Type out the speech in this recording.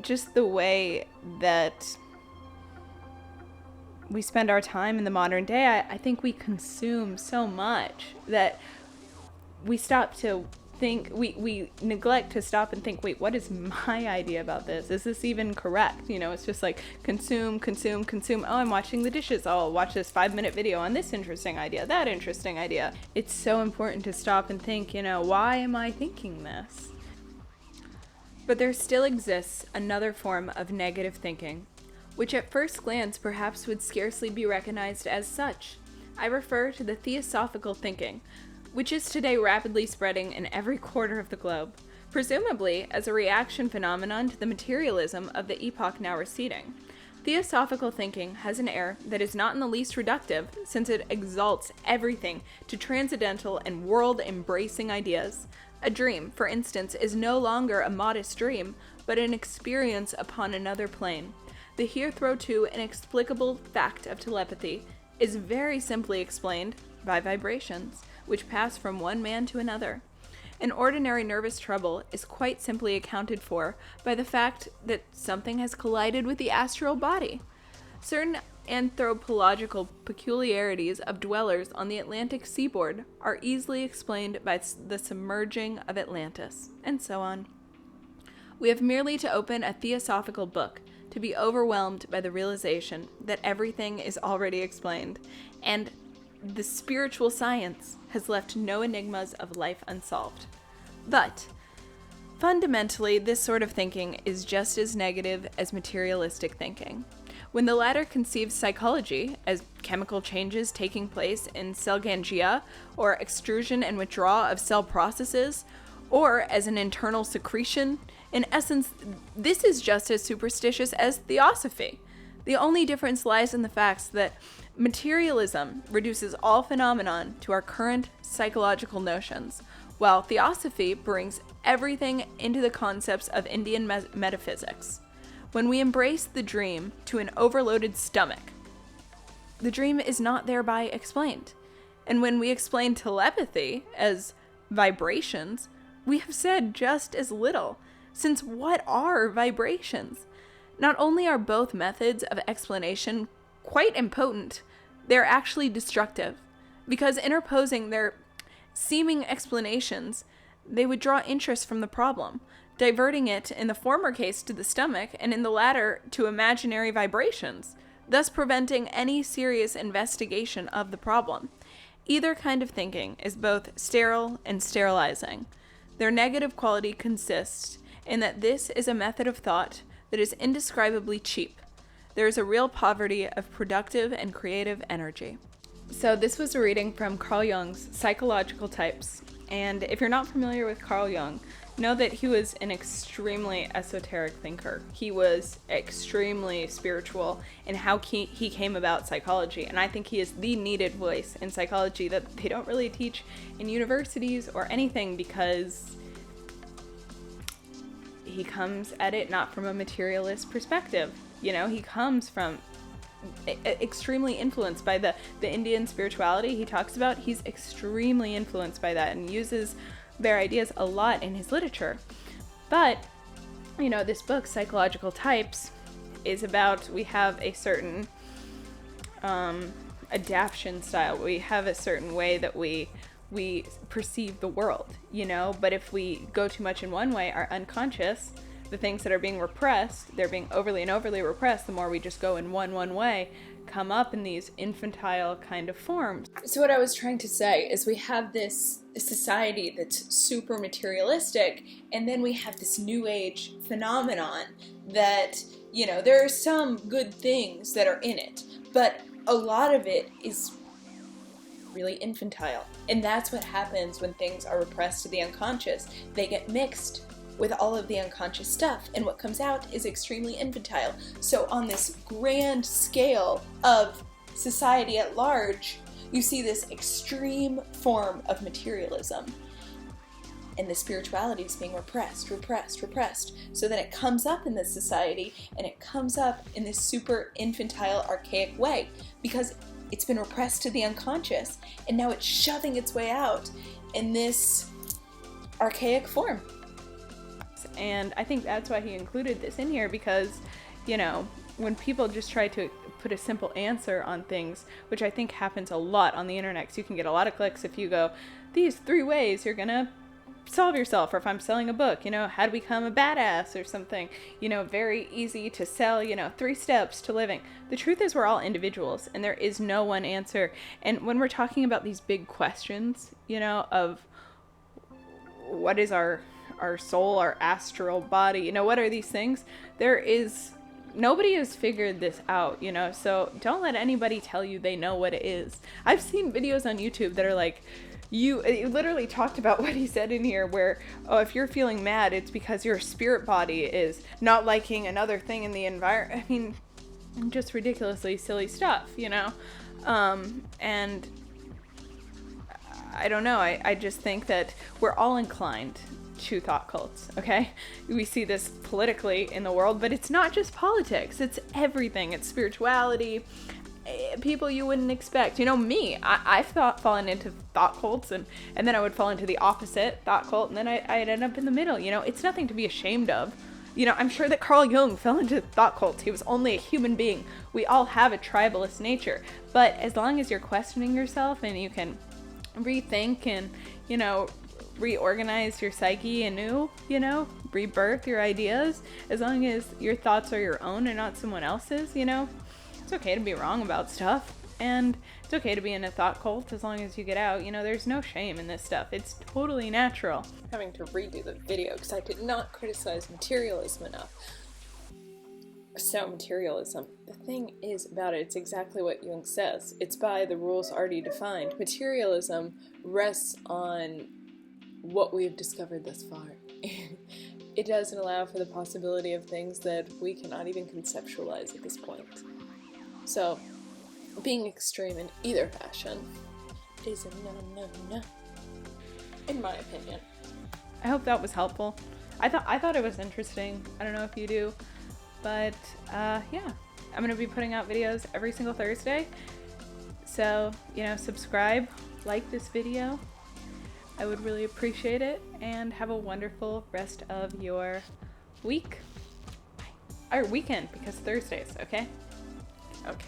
just the way that we spend our time in the modern day, I think we consume so much that we stop to think, we neglect to stop and think, wait, what is my idea about this? Is this even correct? It's just like consume. Oh, I'm washing the dishes. Oh, I'll watch this 5-minute video on this interesting idea, that interesting idea. It's so important to stop and think, why am I thinking this? But there still exists another form of negative thinking, which at first glance perhaps would scarcely be recognized as such. I refer to the theosophical thinking, which is today rapidly spreading in every quarter of the globe, presumably as a reaction phenomenon to the materialism of the epoch now receding. Theosophical thinking has an air that is not in the least reductive, since it exalts everything to transcendental and world-embracing ideas. A dream, for instance, is no longer a modest dream, but an experience upon another plane. The hitherto inexplicable fact of telepathy is very simply explained by vibrations, which pass from one man to another. An ordinary nervous trouble is quite simply accounted for by the fact that something has collided with the astral body. Certain anthropological peculiarities of dwellers on the Atlantic seaboard are easily explained by the submerging of Atlantis, and so on. We have merely to open a theosophical book to be overwhelmed by the realization that everything is already explained, and the spiritual science has left no enigmas of life unsolved. But fundamentally, this sort of thinking is just as negative as materialistic thinking. When the latter conceives psychology as chemical changes taking place in cell ganglia, or extrusion and withdrawal of cell processes, or as an internal secretion, in essence, this is just as superstitious as theosophy. The only difference lies in the fact that materialism reduces all phenomenon to our current psychological notions, while theosophy brings everything into the concepts of Indian metaphysics. When we embrace the dream to an overloaded stomach, the dream is not thereby explained. And when we explain telepathy as vibrations, we have said just as little, since what are vibrations? Not only are both methods of explanation quite impotent, they're actually destructive, because interposing their seeming explanations, they would draw interest from the problem, diverting it in the former case to the stomach and in the latter to imaginary vibrations, thus preventing any serious investigation of the problem. Either kind of thinking is both sterile and sterilizing. Their negative quality consists in that this is a method of thought that is indescribably cheap. There is a real poverty of productive and creative energy. So this was a reading from Carl Jung's Psychological Types. And if you're not familiar with Carl Jung, know that he was an extremely esoteric thinker. He was extremely spiritual in how he came about psychology. And I think he is the needed voice in psychology that they don't really teach in universities or anything, because he comes at it not from a materialist perspective. He comes from extremely influenced by the Indian spirituality he talks about. He's extremely influenced by that and uses their ideas a lot in his literature. But, this book, Psychological Types, is about, we have a certain adaptation style. We have a certain way that we perceive the world, but if we go too much in one way, our unconscious, the things that are being repressed, they're being overly and overly repressed, the more we just go in one way, come up in these infantile kind of forms. So what I was trying to say is we have this society that's super materialistic, and then we have this new age phenomenon that, there are some good things that are in it, but a lot of it is really infantile. And that's what happens when things are repressed to the unconscious. They get mixed with all of the unconscious stuff, and what comes out is extremely infantile. So on this grand scale of society at large, you see this extreme form of materialism, and the spirituality is being repressed, so that it comes up in this society, and it comes up in this super infantile, archaic way, because it's been repressed to the unconscious, and now it's shoving its way out in this archaic form. thoughts. And I think that's why he included this in here, because, you know, when people just try to put a simple answer on things, which I think happens a lot on the internet, because you can get a lot of clicks if you go, these 3 ways you're gonna solve yourself, or if I'm selling a book, you know, how to become a badass or something, you know, very easy to sell, you know, 3 steps to living. The truth is we're all individuals and there is no one answer. And when we're talking about these big questions, you know, of what is our soul, our astral body, you know, what are these things? Nobody has figured this out, you know, so don't let anybody tell you they know what it is. I've seen videos on YouTube that are like, it literally talked about what he said in here, where, oh, if you're feeling mad, it's because your spirit body is not liking another thing in the environment. I mean, just ridiculously silly stuff, you know? And I don't know. I just think that we're all inclined to thought cults, okay? We see this politically in the world, but it's not just politics. It's everything. It's spirituality, people you wouldn't expect. You know, me, I've fallen into thought cults, and then I would fall into the opposite thought cult, and then I'd end up in the middle. You know, it's nothing to be ashamed of. You know, I'm sure that Carl Jung fell into thought cults. He was only a human being. We all have a tribalist nature. But as long as you're questioning yourself and you can rethink and, you know, reorganize your psyche anew, you know, rebirth your ideas, as long as your thoughts are your own and not someone else's, you know, it's okay to be wrong about stuff, and it's okay to be in a thought cult as long as you get out. You know, there's no shame in this stuff. It's totally natural. Having to redo the video because I did not criticize materialism enough. So materialism, the thing is about it, it's exactly what Jung says. It's by the rules already defined. Materialism rests on what we have discovered thus far. It doesn't allow for the possibility of things that we cannot even conceptualize at this point. So, being extreme in either fashion is a no, in my opinion. I hope that was helpful. I thought it was interesting. I don't know if you do, but yeah, I'm gonna be putting out videos every single Thursday. So, you know, subscribe, like this video. I would really appreciate it, and have a wonderful rest of your week. Or weekend, because Thursdays, okay? Okay.